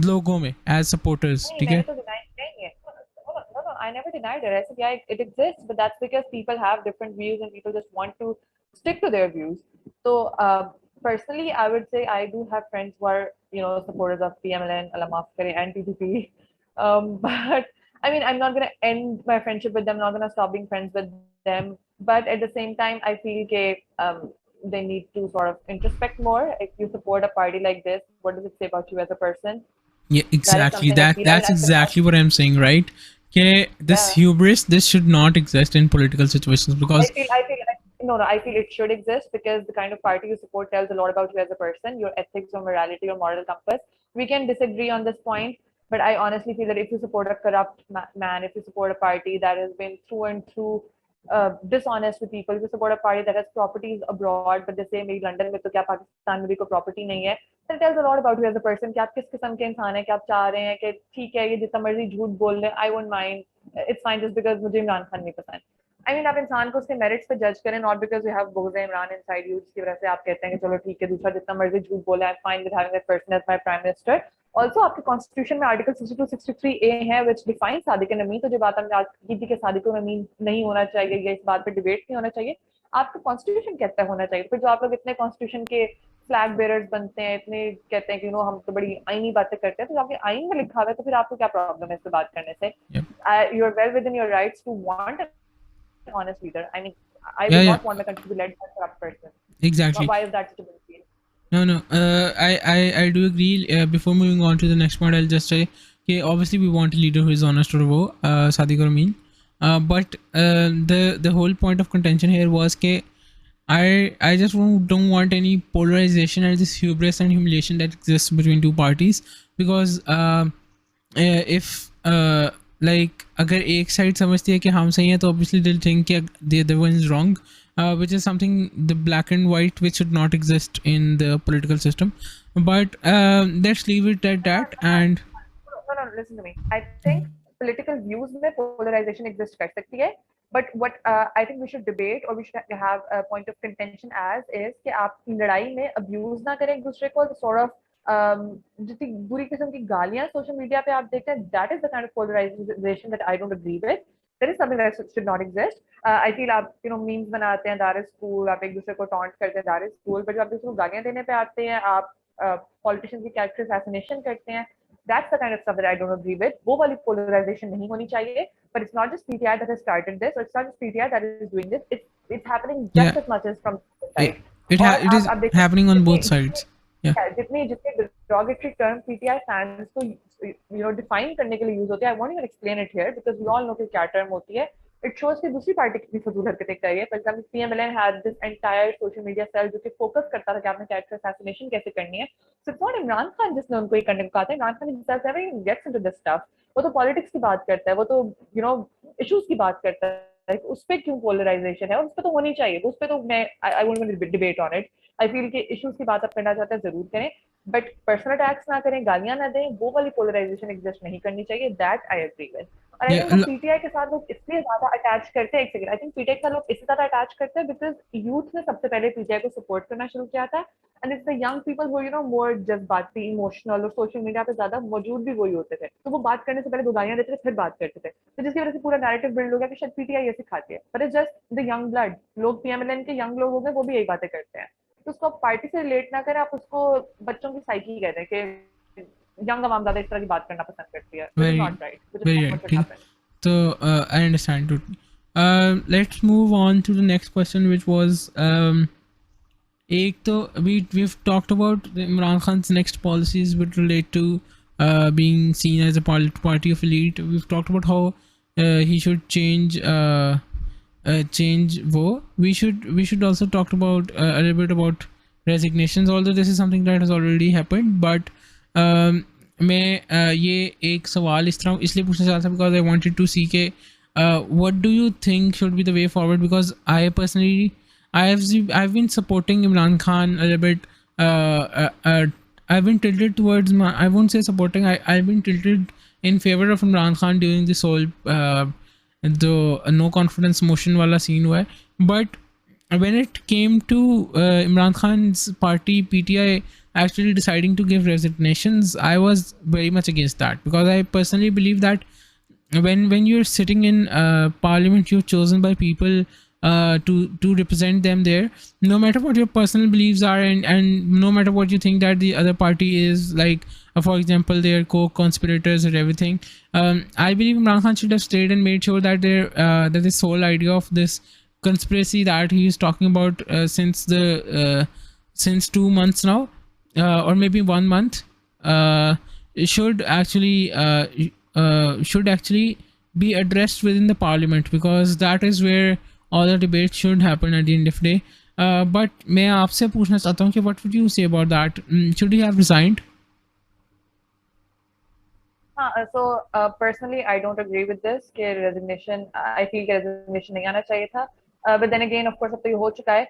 S1: लोगों में as supporters,
S2: नहीं,
S1: ठीक
S2: मैंने
S1: है.
S2: तो deny नहीं है. No, I never denied it. I said, yeah, it exists, but that's because people have different views and people just want to stick to their views. So, personally, I would say I do have friends who are, supporters of PMLN, Allah maaf kare, and PTP. But I mean, I'm not gonna end my friendship with them. I'm not gonna stop being friends with them. But at the same time, I feel they need to sort of introspect more. If you support a party like this, what does it say about you as a person?
S1: Yeah,
S2: That is
S1: exactly.
S2: something I feel
S1: That's
S2: I should not.
S1: exactly what I'm saying, right? Okay, this
S2: Yeah.
S1: hubris, this should not exist in political situations,
S2: I
S1: because
S2: feel, I feel, no, I feel it should exist because the kind of party you support tells a lot about you as a person, your ethics, your morality, your moral compass. We can disagree on this point, but I honestly feel that if you support a corrupt man, if you support a party that has been through and through dishonest with people, if you support a party that has properties abroad, but they say maybe London में तो क्या पाकिस्तान में भी कोई property नहीं है, that tells a lot about you as a person कि आप किस किस्म के इंसान हैं, कि आप चाह रहे हैं कि ठीक है ये जितना मर्जी झूठ बोल ले, I won't mind, it's fine just because मुझे इमरान खान नहीं पसंद. आई मीन आप इंसान को उसके मेरिट्स पे जज करें, नॉट बिकॉज यू हैव बोझ इमरान इनसाइड यू, जिसकी वजह से आप कहते हैं कि चलो ठीक है दूसरा जितना मर्जी झूठ बोले, I am fine with having that person as my prime minister. Also आपके कॉन्स्टिट्यूशन में आर्टिकल 62 63A है विच डिफाइन सादिक नमी. तो जो बात हमने आज की थी कि सादिक नमी नहीं होना चाहिए या इस बात पे डिबेट नहीं होना चाहिए, आपका कॉन्स्टिट्यूशन कहता है होना चाहिए. फिर जो आप लोग इतने कॉन्स्टिट्यूशन के फ्लैग बेरर्स बनते हैं, इतने कहते हैं कि हम तो बड़ी आईनी बातें करते हैं, तो आपके आईन में लिखा हुआ है तो फिर आपको क्या प्रॉब्लम है इस पे बात करने से?
S1: yeah,
S2: you are well within your rights to want honest leader. I mean, I
S1: yeah,
S2: would
S1: yeah,
S2: not want my country to be led by a corrupt person.
S1: exactly.
S2: Why is that such a big deal?
S1: No, I do agree. Before moving on to the next point, I'll just say, okay, obviously we want a leader who is honest or wo, Sadiq or Amin. But the whole point of contention here was that I just don't want any polarization and this hubris and humiliation that exists between two parties, because if like अगर एक side समझती है कि हम सही हैं, तो obviously they'll think कि the other one is wrong, which is something, the black and white, which should not exist in the political system. But let's leave it at that. And
S2: No, listen to me. I think political views में polarization exist कर सकती है, but what I think we should debate or we should have a point of contention as is कि आप लड़ाई में abuse ना करें एक दूसरे को, sort of जितनी बुरी किस्म की गालियां सोशल मीडिया पे आप देखते हैं, that is the kind of polarization that I don't agree with. There is something that should not exist. I feel आप memes बनाते हैं, that is cool. आप एक दूसरे को taunt करते हैं, that is cool. But जब आप दूसरे को गालियां देने पे आते हैं, आप politicians की character assassination करते हैं, that's the kind of stuff that I don't agree with. वो वाली polarization नहीं होनी चाहिए. But it's not just PTI that has started this, or it's not just PTI that is doing this. It's happening
S1: yeah,
S2: just as much as from the
S1: it
S2: side. और
S1: it is
S2: आप देखिए
S1: happening on both
S2: जितने
S1: sides. Yeah,
S2: जितने जितने derogatory term PTI fans को define करने के लिए यूज होते हैं, I won't even explain it here because we all know कि क्या term होती है. It shows कि दूसरी पार्टी कितनी फजूल हरकतें कर रही है. For example, PMLN had this entire social media cell जो कि फोकस करता था कि आपने character assassination कैसे करनी है. So it's not Imran Khan जिसने उनको ये करने को कहा था. Imran Khan himself never even gets into this stuff. वो तो पॉलिटिक्स की बात करता है, वो तो इश्यूज की बात करता है, उस पर क्यों पोलराइजेशन है, उस पर तो होनी चाहिए, उस पर तो मैं I won't debate on it. I feel कि इश्यूज की बात आप करना चाहते हैं जरूर करें, बट पर्सनल अटैक्स ना करें, गालियां ना दें, वो वाली पोलराइजेशन एग्जिस्ट नहीं करनी चाहिए, दैट आई एग्री विद। और आई थिंक वो
S1: Yeah,
S2: पीटीआई के साथ लोग इसलिए ज्यादा अटैच करते हैं, एक सेकंड, आई थिंक पीटीआई के साथ लोग इसलिए ज्यादा अटैच करते हैं बिकॉज यूथ ने सबसे पहले पीटीआई को सपोर्ट करना शुरू किया था, and it's the young people वो मोर जज्बाती, इमोशनल, और सोशल मीडिया पे ज्यादा मौजूद भी वही होते थे, तो वो बात करने से पहले दो गालियां देते थे फिर बात करते थे, तो जिसकी वजह से पूरा नैरेटिव बिल्ड हो गया कि शायद पीटीआई ऐसे खाती है, but it's just the young blood, लोग पीएमएलएन के यंग लोग हो गए वो भी यही बातें करते हैं, तो उसको आप पार्टी से रिलेट ना करें, आप उसको बच्चों की साइकी कहते हैं कि यंग अवाम ज्यादा इस तरह की बात करना पसंद करती है, which is
S1: very,
S2: not right, which is
S1: very
S2: not
S1: right.
S2: What should
S1: ठीक है.
S2: Happen.
S1: So I understand totally. Let's move on to the next question, which was एक तो we've talked about Imran Khan's next policies would relate to being seen as a party of elite. We've talked about how he should change wo. We should also talk about a little bit about resignations, although this is something that has already happened. But मैं ये एक सवाल इस तरह इसलिए पूछना चाहता था because I wanted to see के what do you think should be the way forward, because I personally I've been supporting Imran Khan a little bit. I've been tilted towards my. I won't say supporting. I've been tilted in favor of Imran Khan during this whole the no confidence motion wala scene हुआ है. But when it came to Imran Khan's party PTI actually deciding to give resignations, I was very much against that, because I personally believe that when you're sitting in parliament, you're chosen by people to represent them there, no matter what your personal beliefs are, and no matter what you think that the other party is like, for example, they're co-conspirators or everything. I believe Imran Khan should have stayed and made sure that that this whole idea of this conspiracy that he is talking about since 2 months now, or maybe 1 month, uh, should actually be addressed within the parliament, because that is where all the debates should happen at the end of the day. But मैं आपसे पूछना चाहता हूँ कि what would you say about that? Should he have resigned?
S2: हाँ, so personally I don't agree with this कि resignation, I feel कि resignation नहीं आना चाहिए था, but then again of course अब तो ये हो चुका है.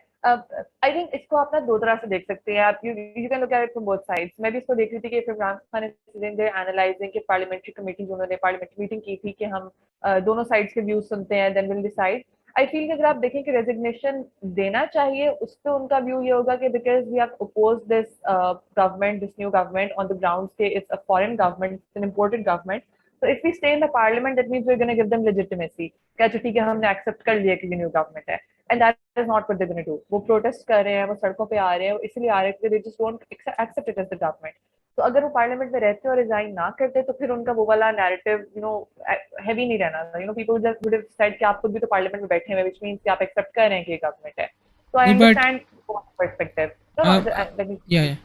S2: I think इसको आप ना दो तरह से देख सकते हैं आप, you can look at it from both sides. मैं भी इसको देख रही थी कि Imran Khan is sitting there analyzing कि parliamentary committee उन्होंने parliamentary meeting की थी कि हम दोनों sides के views सुनते हैं, then we'll decide. I feel कि अगर आप देखें कि रेजिग्नेशन देना चाहिए, उस पर उनका व्यू ये होगा कि because we have oppose this government, this new government on the grounds के it's a foreign government, it's an imported government, so if we stay in the parliament that means we're going to give them legitimacy, क्या जो ठीक है हमने accept कर लिया कि ये न्यू गवर्नमेंट है, and that is not what they gonna do. वो प्रोटेस्ट कर रहे हैं, वो सड़कों पे आ रहे हैं, वो इसलिए आ रहे हैं they just don't accept it as the government. तो अगर वो पार्लियामेंट में रहते और रिजाइन ना करते तो फिर उनका वो वाला नैरेटिव हैवी नहीं रहना था. People just would have said कि आप खुद भी तो पार्लियामेंट में बैठे हैं, व्हिच मींस कि आप एक्सेप्ट कर रहे हैं कि ये गवर्नमेंट है. तो I
S1: But
S2: understand perspective. No no, let me,
S1: yeah,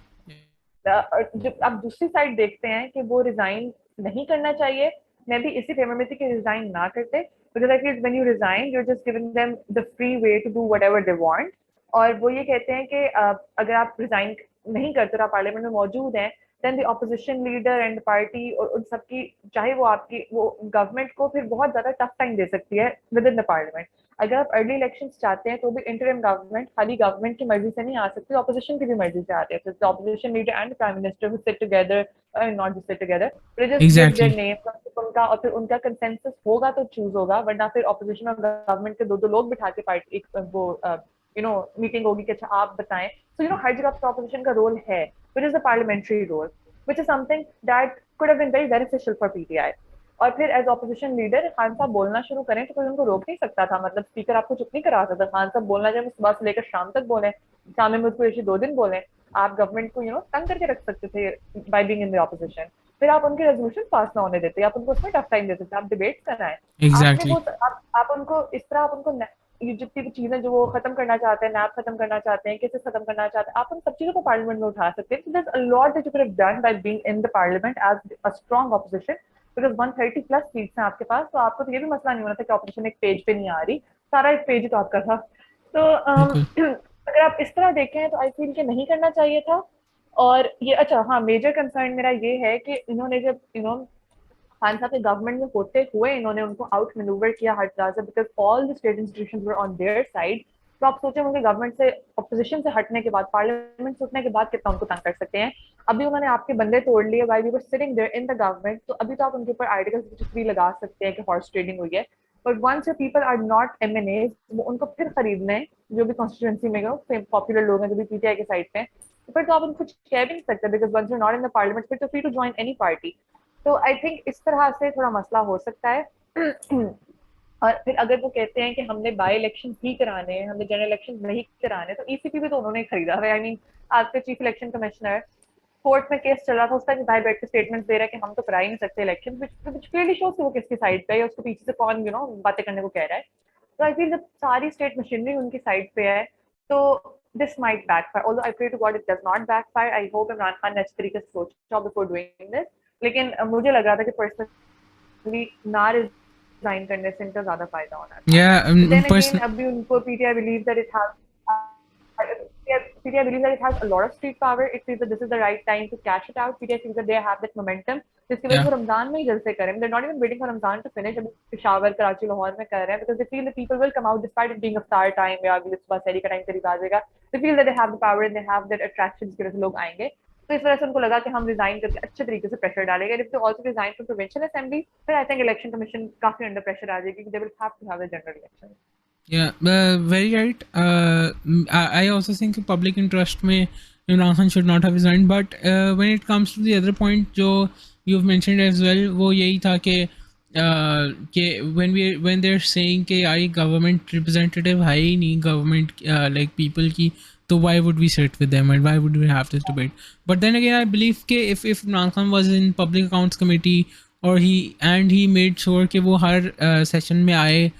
S2: जब आप दूसरी साइड देखते हैं कि वो रिजाइन नहीं करना चाहिए, मैं भी इसी फेवर में थी कि रिजाइन ना करते, because I feel when you resign you are just giving them the free way to do whatever they want. और वो ये कहते हैं कि अगर आप रिजाइन नहीं करते और आप पार्लियामेंट में मौजूद हैं, then the opposition leader and party और उन सबकी, चाहे वो आपकी वो गवर्नमेंट को फिर बहुत ज्यादा टफ टाइम दे सकती है विद इन द पार्लियामेंट. अगर आप अर्ली इलेक्शन चाहते हैं तो भी इंटरिम गवर्नमेंट खाली गवर्नमेंट की मर्जी से नहीं आ सकती, ऑपोजिशन की भी मर्जी से आते हैं. तो opposition leader and prime minister who sit together, not just sit together, they just give their
S1: exactly.
S2: name, उनका और फिर उनका कंसेंसस होगा तो चूज होगा, वरना फिर ऑपोजिशन और गवर्नमेंट के दो दो लोग बिठा के पार्टी एक वो मीटिंग होगी कि अच्छा आप बताएं. सो हर जगह ऑपोजिशन का रोल है, which is the parliamentary role, which is something that could have been very beneficial for PTI. और फिर एज ऑपोजिशन लीडर खान साहब बोलना शुरू करें तो कोई उनको रोक नहीं सकता था, मतलब स्पीकर आपको चुप नहीं करा सकता. खान साहब बोलना चाहे सुबह से लेकर शाम तक बोले, शाम में मुझको ऐसे 2 दिन बोले, आप गवर्नमेंट को तंग करके रख सकते थे bye being in the opposition. फिर आप उनके रेजोल्यूशन पास ना होने देते, आप उनको उसमें टफ टाइम देते थे, आप डिबेट कराएं. आपने
S1: Exactly.
S2: वो आप उनको इस तरह आप उनको ये जितनी भी चीजें जो वो खत्म करना चाहते हैं, नैप खत्म करना चाहते हैं, केसेस खत्म करना चाहते हैं, आप उन सब चीजों को पार्लियामेंट में उठा सकते हैं. There is a lot that you could have done by being in the parliament as a strong opposition, because 130 plus seats हैं आपके पास, तो आपको तो ये भी मसला नहीं होना था कि ऑपोजिशन एक पेज पे नहीं आ रही, सारा एक पेज तो आपका था. तो
S1: बिल्कुल.
S2: अगर आप इस तरह देखें तो आई फील कि नहीं करना चाहिए था. और ये अच्छा हाँ, मेजर कंसर्न मेरा ये है कि इन्होंने जब खान साहब के गवर्नमेंट में होते हुए इन्होंने उनको आउट मैन्यूवर किया हर तरह से, because all the state institutions were on their side. तो आप सोचें उनके गवर्नमेंट से अपोजिशन से हटने के बाद, पार्लियामेंट से उठने के बाद कितना उनको तंग कर सकते हैं। अभी उन्होंने आपके बंदे तोड़ लिए while we were sitting there in the government, तो अभी तो आप उनके ऊपर आर्टिकल 53 लगा सकते हैं कि हॉर्स ट्रेडिंग हुई है। But once people are not MNAs, वो उनको फिर खरीद लें, जो भी कॉन्स्टिट्यूंसी में पॉपुलर लोग हैं जो भी पीटीआई के साइड पे, तो फिर तो आप उनको कुछ कह भी नहीं सकते, because once you not in the parliament फिर तो free to join any party. तो आई थिंक इस तरह से थोड़ा मसला हो सकता है। और फिर अगर वो कहते हैं कि हमने बाई इलेक्शन ही कराने हैं, हमने जनरल इलेक्शन नहीं कराने, तो ईसीपी भी तो उन्होंने खरीदा है। आई मीन आज के चीफ इलेक्शन कमिश्नर कोर्ट में केस चल रहा था, उसका भाई बैठ के स्टेटमेंट दे रहा है कि हम तो करा ही नहीं सकते इलेक्शन, विच क्लियरली शोज कि वो किसकी साइड पे है, उसको पीछे से कौन बातें करने को कह रहा है। तो आई फील जब सारी स्टेट मशीनरी उनकी साइड पे है, तो this might backfire, although I pray to God it does not backfire. I hope Imran Khan ने अच्छे तरीके से सोचा बिफोर डूइंग दिस, लेकिन मुझे लग रहा था कि पर्सनली ना रिजाइन करने से इनका ज्यादा फायदा होना था।
S1: Yeah,
S2: then again
S1: person.
S2: अभी उनको PTI believe that it has PTI believes that it has a lot of street power. It feels that this is the right time to cash it out. PTI feels that they have that momentum. जिसकी वजह से
S1: Yeah.
S2: वो रमजान में ही जलसे करें. They're not even waiting for Ramadan to finish. अभी पेशावर, कराची, लाहौर में कर रहे हैं because they feel that people will come out despite it being iftar time या अभी सुबह सहरी का टाइम करीब आ जाएगा. They feel that they have the power and they have that attraction जिसकी वजह से लोग आएंगे. तो इस वजह से उनको लगा कि हम रिजाइन करके अच्छे तरीके से प्रेशर डालेंगे. If they also resign from provincial assembly, then I think election commission काफी under pressure आ जाएगी. They will have to have a general election.
S1: Yeah, very right. I also think public interest में Imran Khan should not have resigned. But when it comes to the other point जो you've mentioned as well, वो यही था कि when they're saying कि आई government representative है ही नहीं government like people की, तो why would we sit with them and why would we have this debate? But then again, I believe कि if Imran Khan was in public accounts committee or he made sure कि वो हर session में आए,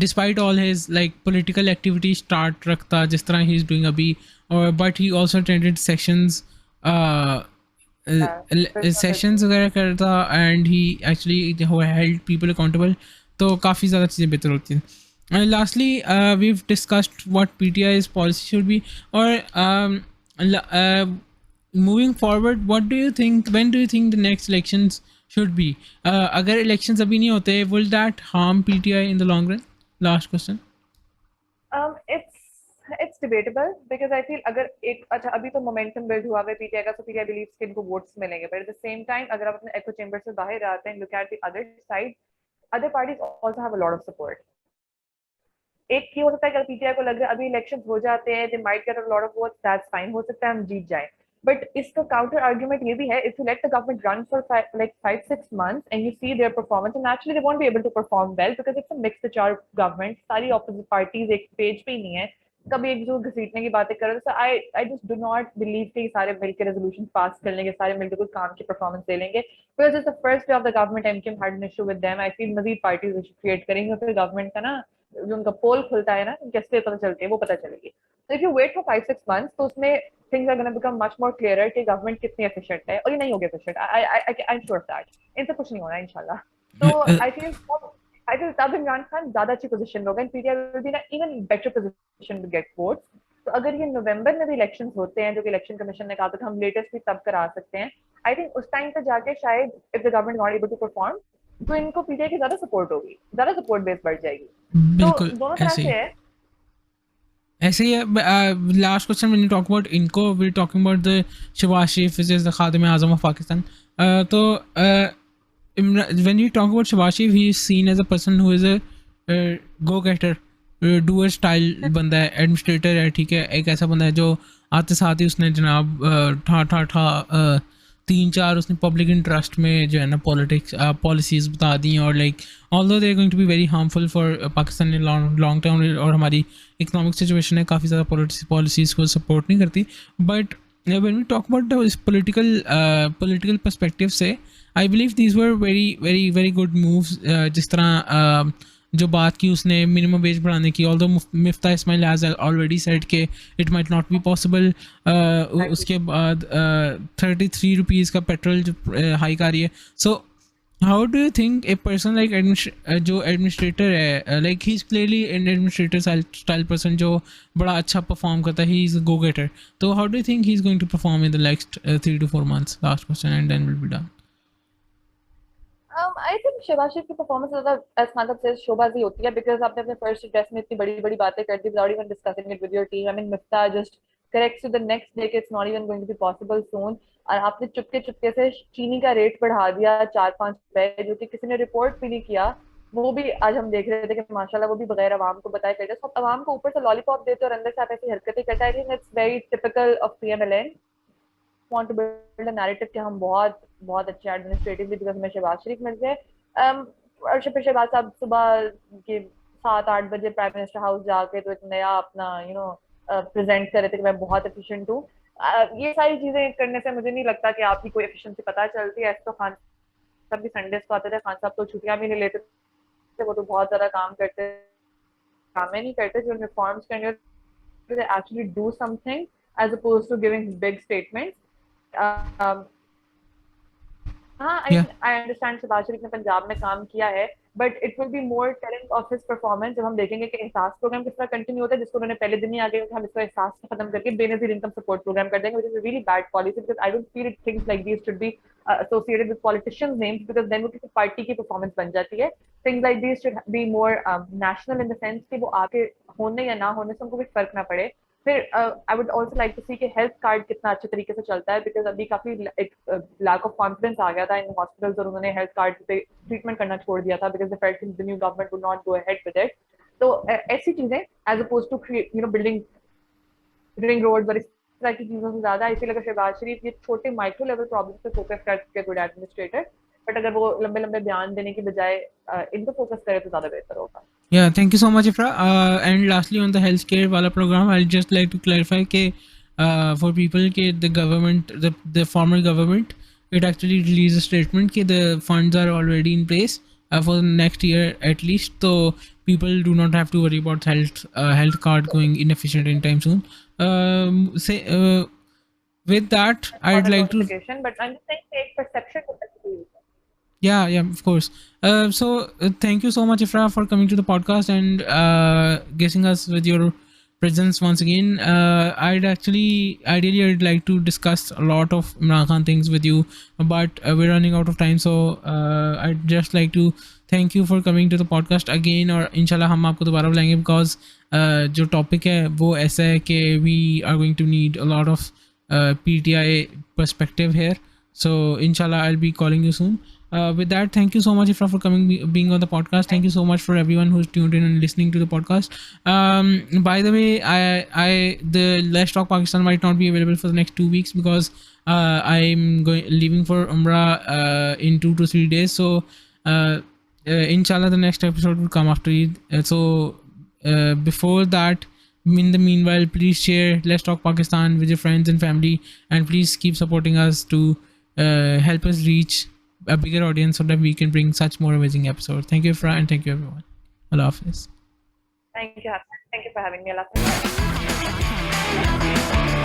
S1: despite all his like political activity start रखता जिस तरह he is doing अभी, or but he also attended sessions uh, sessions वगैरह करता and he actually held people accountable, तो काफ़ी ज़्यादा चीज़ें बेहतर होती हैं. And lastly, we've discussed what PTI's policy should be, or moving forward, what do you think, when do you think the next elections should be? अगर elections अभी नहीं होते, will that harm PTI in the long run? Last question.
S2: It's debatable because I feel अगर एक अच्छा अभी तो momentum build हुआ है पीटीआई का, तो पीटीआई believes कि इनको votes मिलेंगे, but at the same time अगर आप अपने echo chamber से बाहर आते हैं, look at the other side, other parties also have a lot of support. एक ये हो सकता है कि पीटीआई को लग रहा है अभी इलेक्शन हो जाते हैं, they might get a lot of votes, that's fine, हो सकता है हम जीत जाए. But इसका counter argument ये भी है, if you let the government run for 5-6 months and you see their performance, and actually they won't be able to perform well because it's a mixed jar government, सारी opposite parties एक page पे ही नहीं है, कभी एक दूसरे घसीटने की बातें कर रहे हैं. So I just do not believe कि सारे मिलकर रेजोल्यूशन पास कर लेंगे, सारे मिलकर कुछ काम की परफॉर्मेंस दे लेंगे. Because it's the first day of the government, MKM had an issue with them. I feel मजीद पार्टीज इशू क्रिएट करेंगे, फिर गवर्नमेंट का ना जो उनका पोल खुलता है ना, कैसे पता चलती है वो पता चलेगी. तो if you wait for 5-6 months, तो उसमें things are gonna become much more clear कि गवर्नमेंट कितनी एफिशिएंट है, और ये नहीं होगी efficient. I am sure of that. इनसे कुछ नहीं होना इंशाल्लाह. तो आई फील तब इमरान खान ज्यादा अच्छी पोजीशन होगा and PTI will be in even better position to get votes. तो अगर ये नवंबर में भी इलेक्शंस होते हैं, जो कि इलेक्शन कमीशन ने कहा था हम लेटेस्ट भी तब करा सकते हैं, आई थिंक उस टाइम पे जाके शायद if the government not able to perform, तो इनको पीटीआई की ज्यादा सपोर्ट होगी, ज्यादा सपोर्ट बेस बढ़ जाएगी. तो
S1: बिल्कुल
S2: दोनों तरह से है.
S1: ऐसे ही है. Last question, when you talk about इनको, we talking about the Shahbaz Sharif which is the खादिम आजम ऑफ पाकिस्तान. तो when you talk about Shahbaz Sharif, he is seen as a person who is a go getter, doer style बंदा है, administrator है, ठीक है, एक ऐसा बंदा है जो आते साथ ही उसने जनाब ठा ठा ठा 3-4 उसने पब्लिक इंटरेस्ट में जो है ना पॉलिटिक्स पॉलिसीज़ बता दी, और like although they are going to be very harmful for Pakistan in long term, और हमारी इकोनॉमिक सिचुएशन है काफ़ी ज़्यादा पॉलिसीज़ को सपोर्ट नहीं करती. But when we talk about the political perspective से, I believe these were very very very good moves. जिस तरह जो बात की उसने मिनिमम वेज बढ़ाने की, although Miftah Ismail has already said के it might not be possible. उसके बाद 33 रुपीज़ का पेट्रोल जो हाइक आ रही है. So how do you think a person like जो एडमिनिस्ट्रेटर है, like he is clearly an administrator style person जो बड़ा अच्छा परफॉर्म करता है, ही इज़ गो गेटर, तो how do you think he is going to perform in the next 3 to 4 months? Last question and then will be done.
S2: I think Shahbaz Sharif की performance ज़्यादा as Khan साहब से शोबाजी होती है बिकॉज आपने अपने फर्स्ट एड्रेस में इतनी बड़ी बड़ी बातें कर दी without even discussing it with your team. I mean Miftah just corrects to the next day कि it's not even going to be possible soon. और आपने चुपके चुपके से चीनी का रेट बढ़ा दिया 4-5 रुपए, जो कि किसी ने रिपोर्ट भी नहीं किया। वो भी आज हम देख रहे थे कि माशाल्लाह वो भी बगैर आवाम को बताए करते, सब आवाम को ऊपर से लॉलीपॉप देते और अंदर से आप ऐसी हरकतें करते। I think it's very typical of PMLN want to build a narrative कि हम बहुत बहुत अच्छे एडमिनिस्ट्रेटिवली बिकॉज हमें शहबाज शरीफ मिल गए। और फिर शहबाज साहब सुबह के 7-8 बजे प्राइम मिनिस्टर हाउस जाके तो एक नया अपना प्रेजेंट कर रहे थे कि मैं बहुत एफिशिएंट हूँ। ये सारी चीजें करने से मुझे नहीं लगता कि आपकी कोई एफिशिएंसी पता चलती है। ऐसे तो खान साहब भी संडेज को आते थे, खान साहब तो छुट्टियां भी नहीं लेते थे, वो तो बहुत ज्यादा काम करते, काम नहीं करते जो रिफॉर्म्स करने होते थे, actually do something as oppose to giving big statements. हाँ,
S1: Yeah.
S2: I understand Shehbaz Sharif ने पंजाब में काम किया है, but it will be more telling of his performance जब हम देखेंगे कि एहसास प्रोग्राम किस तरह कंटिन्यू होता है, जिसको उन्होंने पहले दिन ही आगे हम इसका एहसास खत्म करके बेनजीर इनकम सपोर्ट प्रोग्राम कर देंगे, which is a really bad policy because I don't feel it things like these should be associated with politicians names because then वो किसी पार्टी की परफॉर्मेंस बन जाती है। Things like these should be more national in the sense कि वो आके होने या ना होने से उनको कोई फर्क ना पड़े। फिर I would also like to see कि हेल्थ कार्ड कितना अच्छे तरीके से चलता है बिकॉज अभी काफी एक लैक ऑफ कॉन्फिडेंस आ गया था इन हॉस्पिटल्स और उन्होंने हेल्थ कार्ड पे ट्रीटमेंट करना छोड़ दिया था because they felt the new government would not go ahead with it. तो ऐसी चीजें as oppose to building ring road और इस तरह की चीजों से ज्यादा इसी लगा शहबाज शरीफ ये छोटे माइक्रो लेवल प्रॉब्लम पे फोकस करके गुड एडमिनिस्ट्रेटर, बट अगर वो लंबे लंबे बयान देने की बजाय इन पे फोकस करे तो ज्यादा बेहतर होगा।
S1: Yeah, thank you so much, Ifra. And lastly, on the healthcare wala program, I'll just like to clarify that for people, the government, the former government, it actually released a statement that the funds are already in place for the next year at least. So people do not have to worry about health card going inefficient anytime soon. Say with that,
S2: Not
S1: I'd
S2: a
S1: like to.
S2: notification, but I'm just saying fake perception would actually.
S1: Yeah, of course. Thank you so much, Ifra, for coming to the podcast and gracing us with your presence once again. Ideally, I'd like to discuss a lot of Imran Khan things with you, but we're running out of time. So I'd just like to thank you for coming to the podcast again. और इंशाल्लाह हम आपको दोबारा बुलाएंगे because जो topic है वो ऐसा है कि we are going to need a lot of PTI perspective here. So inshallah, I'll be calling you soon. With that, thank you so much, Ifra, for being on the podcast. Thank you so much for everyone who's tuned in and listening to the podcast. By the way, the Let's Talk Pakistan might not be available for the next 2 weeks because I'm leaving for Umrah in 2 to 3 days. So inshallah, the next episode will come after Eid. Before that, in the meanwhile, please share Let's Talk Pakistan with your friends and family, and please keep supporting us to help us reach a bigger audience so that we can bring such more amazing episodes. Thank you, Ifra, and thank you, everyone. Allah Hafiz.
S2: Thank you for having me. Allah Hafiz.